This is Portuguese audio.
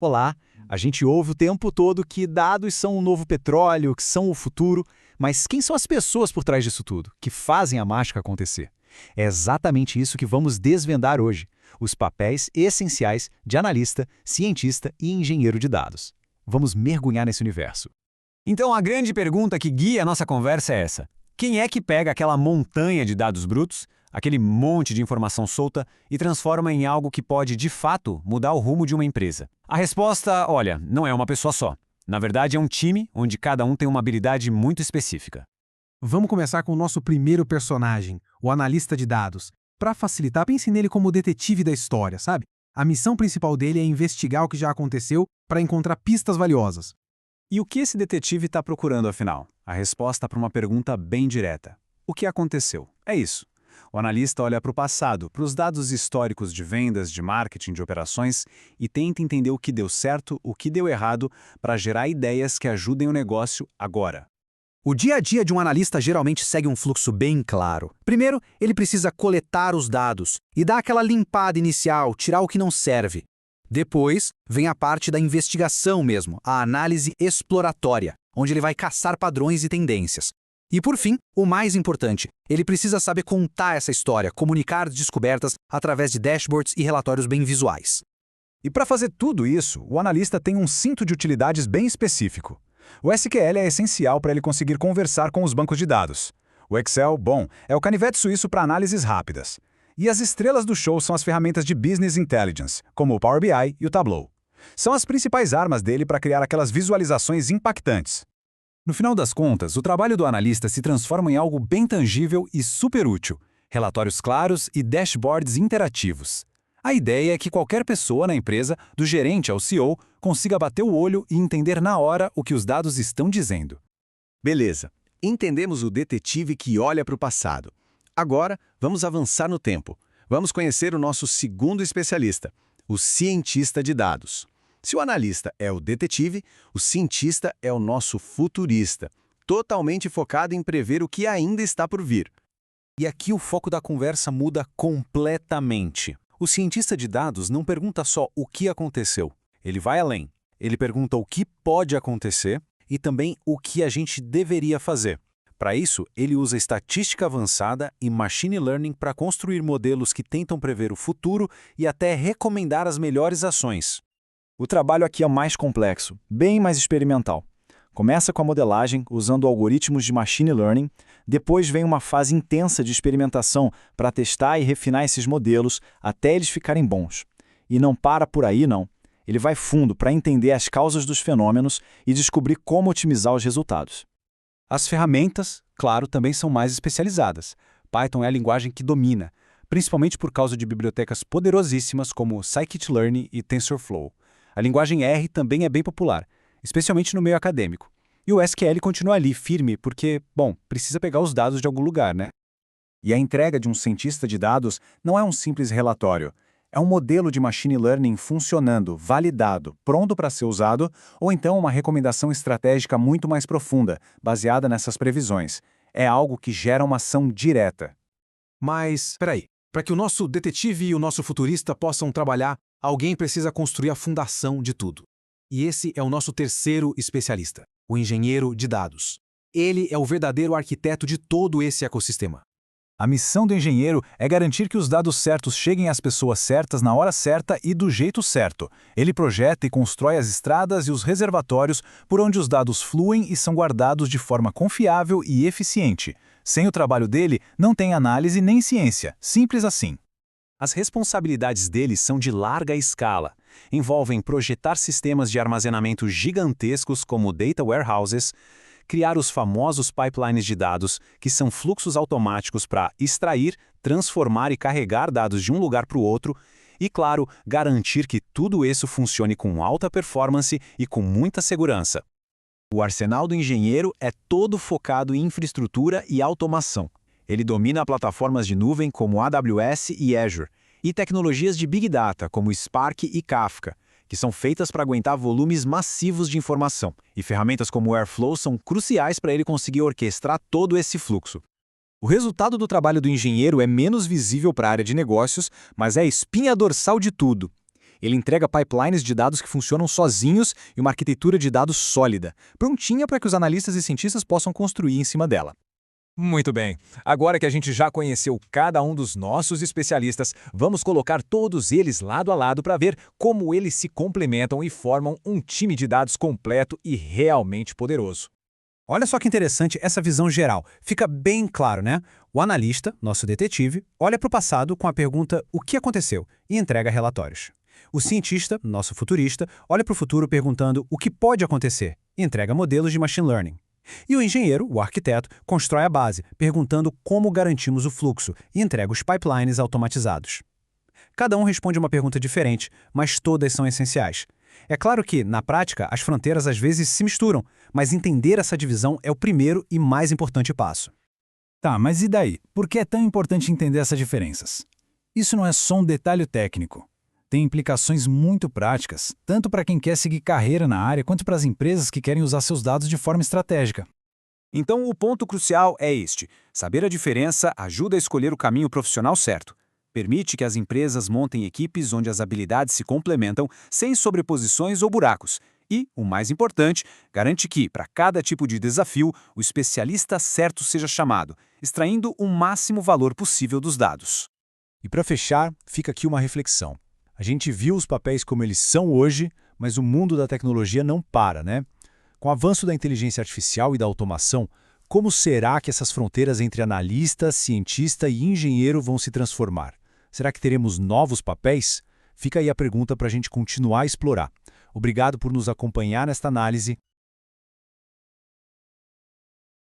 Olá, a gente ouve o tempo todo que dados são o novo petróleo, que são o futuro, mas quem são as pessoas por trás disso tudo, que fazem a mágica acontecer? É exatamente isso que vamos desvendar hoje, os papéis essenciais de analista, cientista e engenheiro de dados. Vamos mergulhar nesse universo. Então a grande pergunta que guia a nossa conversa é essa: quem é que pega aquela montanha de dados brutos, aquele monte de informação solta, e transforma em algo que pode, de fato, mudar o rumo de uma empresa? A resposta, olha, não é uma pessoa só. Na verdade, é um time onde cada um tem uma habilidade muito específica. Vamos começar com o nosso primeiro personagem, o analista de dados. Para facilitar, pense nele como o detetive da história, sabe? A missão principal dele é investigar o que já aconteceu para encontrar pistas valiosas. E o que esse detetive está procurando, afinal? A resposta para uma pergunta bem direta. O que aconteceu? É isso. O analista olha para o passado, para os dados históricos de vendas, de marketing, de operações e tenta entender o que deu certo, o que deu errado, para gerar ideias que ajudem o negócio agora. O dia a dia de um analista geralmente segue um fluxo bem claro. Primeiro, ele precisa coletar os dados e dar aquela limpada inicial, tirar o que não serve. Depois, vem a parte da investigação mesmo, a análise exploratória, onde ele vai caçar padrões e tendências. E por fim, o mais importante, ele precisa saber contar essa história, comunicar descobertas através de dashboards e relatórios bem visuais. E para fazer tudo isso, o analista tem um cinto de utilidades bem específico. O SQL é essencial para ele conseguir conversar com os bancos de dados. O Excel, bom, é o canivete suíço para análises rápidas. E as estrelas do show são as ferramentas de Business Intelligence, como o Power BI e o Tableau. São as principais armas dele para criar aquelas visualizações impactantes. No final das contas, o trabalho do analista se transforma em algo bem tangível e super útil. Relatórios claros e dashboards interativos. A ideia é que qualquer pessoa na empresa, do gerente ao CEO, consiga bater o olho e entender na hora o que os dados estão dizendo. Beleza, entendemos o detetive que olha para o passado. Agora, vamos avançar no tempo. Vamos conhecer o nosso segundo especialista, o cientista de dados. Se o analista é o detetive, o cientista é o nosso futurista, totalmente focado em prever o que ainda está por vir. E aqui o foco da conversa muda completamente. O cientista de dados não pergunta só o que aconteceu. Ele vai além. Ele pergunta o que pode acontecer e também o que a gente deveria fazer. Para isso, ele usa estatística avançada e machine learning para construir modelos que tentam prever o futuro e até recomendar as melhores ações. O trabalho aqui é mais complexo, bem mais experimental. Começa com a modelagem, usando algoritmos de machine learning, depois vem uma fase intensa de experimentação para testar e refinar esses modelos até eles ficarem bons. E não para por aí, não. Ele vai fundo para entender as causas dos fenômenos e descobrir como otimizar os resultados. As ferramentas, claro, também são mais especializadas. Python é a linguagem que domina, principalmente por causa de bibliotecas poderosíssimas como Scikit-learn e TensorFlow. A linguagem R também é bem popular, especialmente no meio acadêmico. E o SQL continua ali, firme, porque, bom, precisa pegar os dados de algum lugar, né? E a entrega de um cientista de dados não é um simples relatório. É um modelo de machine learning funcionando, validado, pronto para ser usado, ou então uma recomendação estratégica muito mais profunda, baseada nessas previsões. É algo que gera uma ação direta. Mas, peraí, para que o nosso detetive e o nosso futurista possam trabalhar, alguém precisa construir a fundação de tudo. E esse é o nosso terceiro especialista, o engenheiro de dados. Ele é o verdadeiro arquiteto de todo esse ecossistema. A missão do engenheiro é garantir que os dados certos cheguem às pessoas certas na hora certa e do jeito certo. Ele projeta e constrói as estradas e os reservatórios por onde os dados fluem e são guardados de forma confiável e eficiente. Sem o trabalho dele, não tem análise nem ciência. Simples assim. As responsabilidades deles são de larga escala. Envolvem projetar sistemas de armazenamento gigantescos como data warehouses, criar os famosos pipelines de dados, que são fluxos automáticos para extrair, transformar e carregar dados de um lugar para o outro, e, claro, garantir que tudo isso funcione com alta performance e com muita segurança. O arsenal do engenheiro é todo focado em infraestrutura e automação. Ele domina plataformas de nuvem como AWS e Azure, e tecnologias de Big Data como Spark e Kafka, que são feitas para aguentar volumes massivos de informação, e ferramentas como o Airflow são cruciais para ele conseguir orquestrar todo esse fluxo. O resultado do trabalho do engenheiro é menos visível para a área de negócios, mas é a espinha dorsal de tudo. Ele entrega pipelines de dados que funcionam sozinhos e uma arquitetura de dados sólida, prontinha para que os analistas e cientistas possam construir em cima dela. Muito bem. Agora que a gente já conheceu cada um dos nossos especialistas, vamos colocar todos eles lado a lado para ver como eles se complementam e formam um time de dados completo e realmente poderoso. Olha só que interessante essa visão geral. Fica bem claro, né? O analista, nosso detetive, olha para o passado com a pergunta "o que aconteceu?" e entrega relatórios. O cientista, nosso futurista, olha para o futuro perguntando "o que pode acontecer?" e entrega modelos de machine learning. E o engenheiro, o arquiteto, constrói a base, perguntando como garantimos o fluxo e entrega os pipelines automatizados. Cada um responde uma pergunta diferente, mas todas são essenciais. É claro que, na prática, as fronteiras às vezes se misturam, mas entender essa divisão é o primeiro e mais importante passo. Tá, mas e daí? Por que é tão importante entender essas diferenças? Isso não é só um detalhe técnico. Tem implicações muito práticas, tanto para quem quer seguir carreira na área, quanto para as empresas que querem usar seus dados de forma estratégica. Então, o ponto crucial é este. Saber a diferença ajuda a escolher o caminho profissional certo. Permite que as empresas montem equipes onde as habilidades se complementam sem sobreposições ou buracos. E, o mais importante, garante que, para cada tipo de desafio, o especialista certo seja chamado, extraindo o máximo valor possível dos dados. E para fechar, fica aqui uma reflexão. A gente viu os papéis como eles são hoje, mas o mundo da tecnologia não para, né? Com o avanço da inteligência artificial e da automação, como será que essas fronteiras entre analista, cientista e engenheiro vão se transformar? Será que teremos novos papéis? Fica aí a pergunta para a gente continuar a explorar. Obrigado por nos acompanhar nesta análise